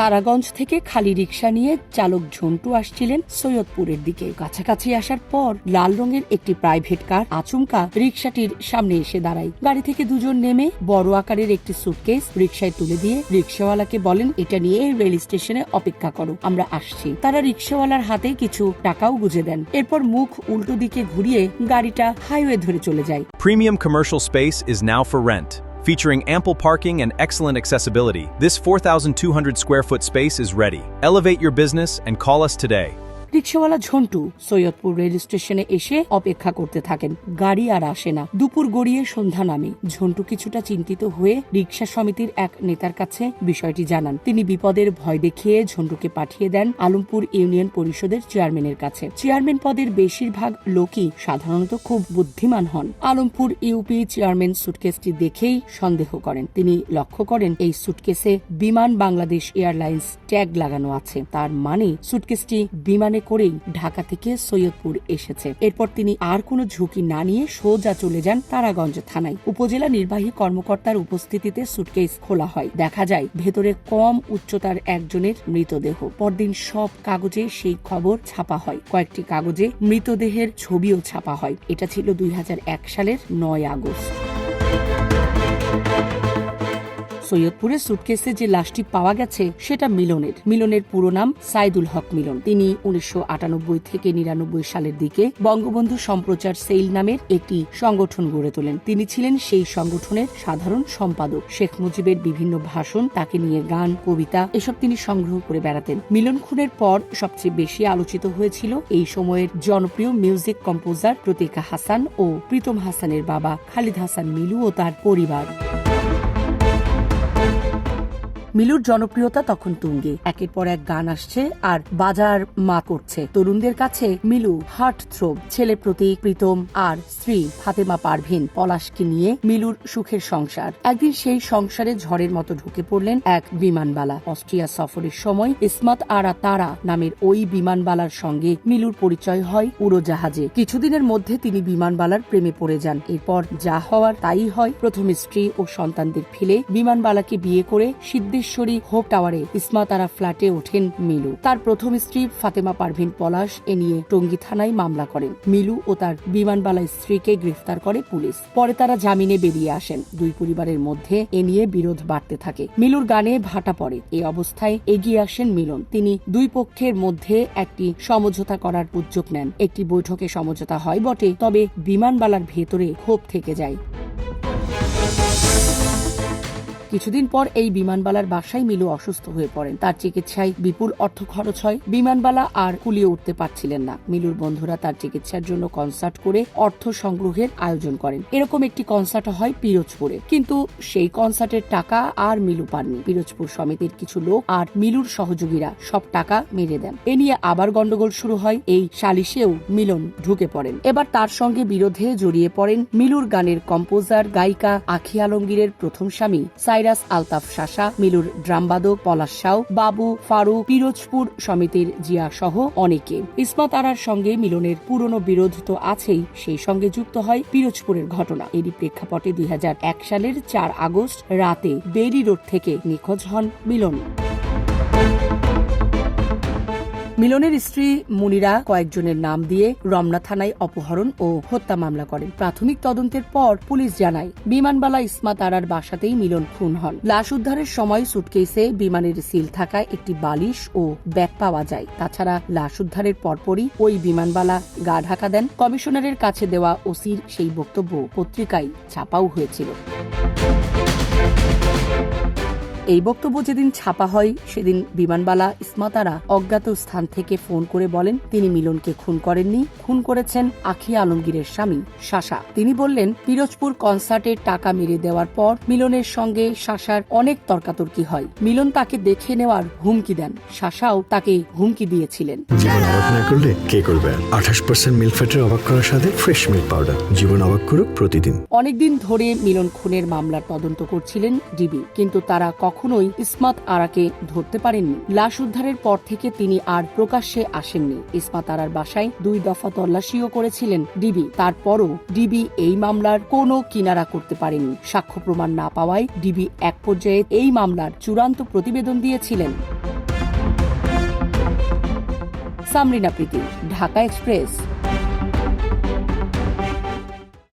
তারাগঞ্জ থেকে খালি রিকশা নিয়ে চালক ঝন্টু আসছিলেন সৈয়দপুরের দিকে। কাছাকাছি আসার পর লাল রঙের একটি প্রাইভেট কার আচমকা রিকশাটির সামনে এসে দাঁড়ায়। গাড়ি থেকে দুজন নেমে বড় আকারের একটি সুটকেস রিকশায় তুলে দিয়ে রিকশাওয়ালাকে বলেন, এটা নিয়ে রেল স্টেশনে অপেক্ষা করো, আমরা আসছি। তারা রিকশাওয়ালার হাতে কিছু টাকাও গুঁজে দেন। এরপর মুখ উল্টো দিকে ঘুরিয়ে গাড়িটা হাইওয়ে ধরে চলে যায়। Premium commercial space is now for rent. Featuring ample parking and excellent accessibility, this 4,200 square foot space is ready. Elevate your business and call us today. Rickshawwala Jhantu Saidpur rail স্টেশনে এসে অপেক্ষা করতে থাকেন। গাড়ি আর আসে না। দুপুর গড়িয়ে সন্ধ্যা নামে। ঝন্টু কিছুটা চিন্তিত হয়ে রিকশা সমিতির এক নেতার কাছে বিষয়টি জানান। তিনি বিপদের ভয় দেখিয়ে ঝন্টুকে পাঠিয়ে দেন আলমপুর ইউনিয়ন পরিষদের চেয়ারম্যানের কাছে। চেয়ারম্যান পদের বেশিরভাগ লোকই সাধারণত খুব বুদ্ধিমান হন। আলমপুর ইউপি চেয়ারম্যান সুটকেসটি দেখেই সন্দেহ করেন। তিনি লক্ষ্য করেন এই সুটকেসে বিমান বাংলাদেশ এয়ারলাইন্স ট্যাগ লাগানো আছে। তার মানে সুটকেসটি বিমানে করেই ঢাকা থেকে সৈয়দপুর এসেছে। এরপর তিনি আর কোনো ঝুঁকি না নিয়ে সোজা চলে যান তারাগঞ্জ থানায়। উপজেলা নির্বাহী কর্মকর্তার উপস্থিতিতে সুটকেস খোলা হয়। দেখা যায় ভেতরে কম উচ্চতার একজনের মৃতদেহ। পরদিন সব কাগজে সেই খবর ছাপা হয়। কয়েকটি কাগজে মৃতদেহের ছবিও ছাপা হয়। এটা ছিল 2001 সালের 9 আগস্ট। সৈয়দপুরে সুটকেসে যে লাশটি পাওয়া গেছে সেটা মিলনের পুরো নাম সাইদুল হক মিলন। তিনি 1998 থেকে 99 সালের দিকে বঙ্গবন্ধু সম্প্রচার সেল নামের একটি সংগঠন গড়ে তোলেন। তিনি ছিলেন সেই সংগঠনের সাধারণ সম্পাদক। শেখ মুজিবের বিভিন্ন ভাষণ, তাকে নিয়ে গান, কবিতা এসব তিনি সংগ্রহ করে বেড়াতেন। মিলন খুনের পর সবচেয়ে বেশি আলোচিত হয়েছিল এই সময়ের জনপ্রিয় মিউজিক কম্পোজার প্রতিকা হাসান ও প্রীতম হাসানের বাবা খালিদ হাসান মিলু ও তার পরিবার। মিলুর জনপ্রিয়তা তখন তুঙ্গে। একের পর এক গান আসছে আর বাজার মা করছে। তরুণদের কাছে মিলু হার্ট থ্রোব। ছেলে প্রতীক, প্রীতম আর স্ত্রী ফাতেমা পারভিন পলাশকে নিয়ে মিলুর সুখের সংসার। একদিন সেই সংসারে ঝড়ের মতো ঢুকে পড়লেন এক বিমানবালা। অস্ট্রিয়া সফরের সময় ইসমাত আরা তারা নামের ওই বিমানবালার সঙ্গে মিলুর পরিচয় হয় উড়োজাহাজে। কিছুদিনের মধ্যে তিনি বিমানবালার প্রেমে পড়ে যান। এরপর যা হওয়ার তাই হয়। প্রথম স্ত্রী ও সন্তানদের ফেলে বিমানবালাকে বিয়ে করে সিদ্ধেশ্বরী হোপ টাওয়ারে ইসমাত আরা ফ্ল্যাটে ওঠেন মিলু। তার প্রথম স্ত্রী ফাতেমা পারভিন পলাশ এ নিয়ে টঙ্গী থানায় মামলা করেন। মিলু ও তার বিমানবালা স্ত্রীকে গ্রেফতার করে পুলিশ। পরে তারা জামিনে বেরিয়ে আসেন। দুই পরিবারের মধ্যে এ নিয়ে বিরোধ বাড়তে থাকে। মিলুর গানে ভাটা পড়ে। এই অবস্থায় এগিয়ে আসেন মিলন। তিনি দুই পক্ষের মধ্যে একটি সমঝোতা করার উদ্যোগ নেন। একটি বৈঠকে সমঝোতা হয় বটে, তবে বিমানবালার ভেতরে ক্ষোভ থেকে যায়। কিছুদিন পর এই বিমানবালার বাসায় মিলু অসুস্থ হয়ে পড়েন। তার চিকিৎসায় বিপুল অর্থ খরচ হয়। বিমানবালা আর কুলিয়ে উঠতে পারছিলেন না। মিলুর বন্ধুরা তার চিকিৎসার জন্য কনসার্ট করে অর্থ সংগ্রহের আয়োজন করেন। এরকম একটি কনসার্ট হয় পিরোজপুরে, কিন্তু সেই কনসার্টের টাকা আর মিলু পাননি। পিরোজপুর সমিতির কিছু লোক আর মিলুর সহযোগীরা সব টাকা মেরে দেন। এ নিয়ে আবার গন্ডগোল শুরু হয়। এই সালিশেও মিলন ঢুকে পড়েন। এবার তার সঙ্গে বিরোধে জড়িয়ে পড়েন মিলুর গানের কম্পোজার গায়িকা আখি আলমগীরের প্রথম স্বামী সাইরাস আলতাফ শাসা, মিলুর ড্রামবাদক পলাশ সাউ, বাবু, ফারুক, পিরোজপুর সমিতির জিয়া সহ অনেকে। ইসমাত আরার সঙ্গে মিলনের পুরনো বিরোধ তো আছেই, সেই সঙ্গে যুক্ত হয় পিরোজপুরের ঘটনা। এরই প্রেক্ষাপটে 2001 সালের 4 আগস্ট রাতে বেরি রোড থেকে নিখোঁজ হন মিলন। মিলনের স্ত্রী মুনিরা কয়েকজনের নাম দিয়ে রমনা থানায় অপহরণ ও হত্যা মামলা করেন। প্রাথমিক তদন্তের পর পুলিশ জানায় বিমানবালা ইসমাত আরার বাসাতেই মিলন খুন হন। লাশ উদ্ধারের সময় সুটকেসে বিমানের সিল থাকা একটি বালিশ ও ব্যাগ পাওয়া যায়। তাছাড়া লাশ উদ্ধারের পরপরই ওই বিমানবালা গা ঢাকা দেন। কমিশনারের কাছে দেওয়া ওসির সেই বক্তব্য পত্রিকায় ছাপাও হয়েছিল। এই বক্তব্য যেদিন ছাপা হয় সেদিন বিমানবালা ইসমাত আরা অজ্ঞাত স্থান থেকে ফোন করে বলেন তিনি মিলনকে খুন করেননি, খুন করেছেন আখি আলমগীরের স্বামী শাসা। তিনি বললেন পিরোজপুর কনসার্টের টাকা মেরে দেওয়ার পর মিলনের সঙ্গে শাসার অনেক তর্কাতর্কি হয়। মিলন তাকে দেখে নেওয়ার হুমকি দেন। শাসাও তাকে হুমকি দিয়েছিলেন। জীবন অবাক না করলে কে করবে? 28% মিল্ক ফ্যাটের অবাক করার সাথে ফ্রেশ মিল্ক পাউডার। জীবন অবাক করুক প্রতিদিন। অনেকদিন ধরে মিলন খুনের মামলার তদন্ত করছিলেন ডিবি, কিন্তু তারা কখন কখনোই ইসমাত আরাকে ধরতে পারেননি। লাশ উদ্ধারের পর থেকে তিনি আর প্রকাশ্যে আসেননি। ইসমাত আরার বাসায় 2 দফা তল্লাশিও করেছিলেন ডিবি। তারপরও ডিবি এই মামলার কোনো কিনারা করতে পারেনি। সাক্ষ্য প্রমাণ না পাওয়ায় ডিবি এক পর্যায়ে এই মামলার চূড়ান্ত প্রতিবেদন দিয়েছিলেন। সামরিনা প্রীতি, ঢাকা এক্সপ্রেস।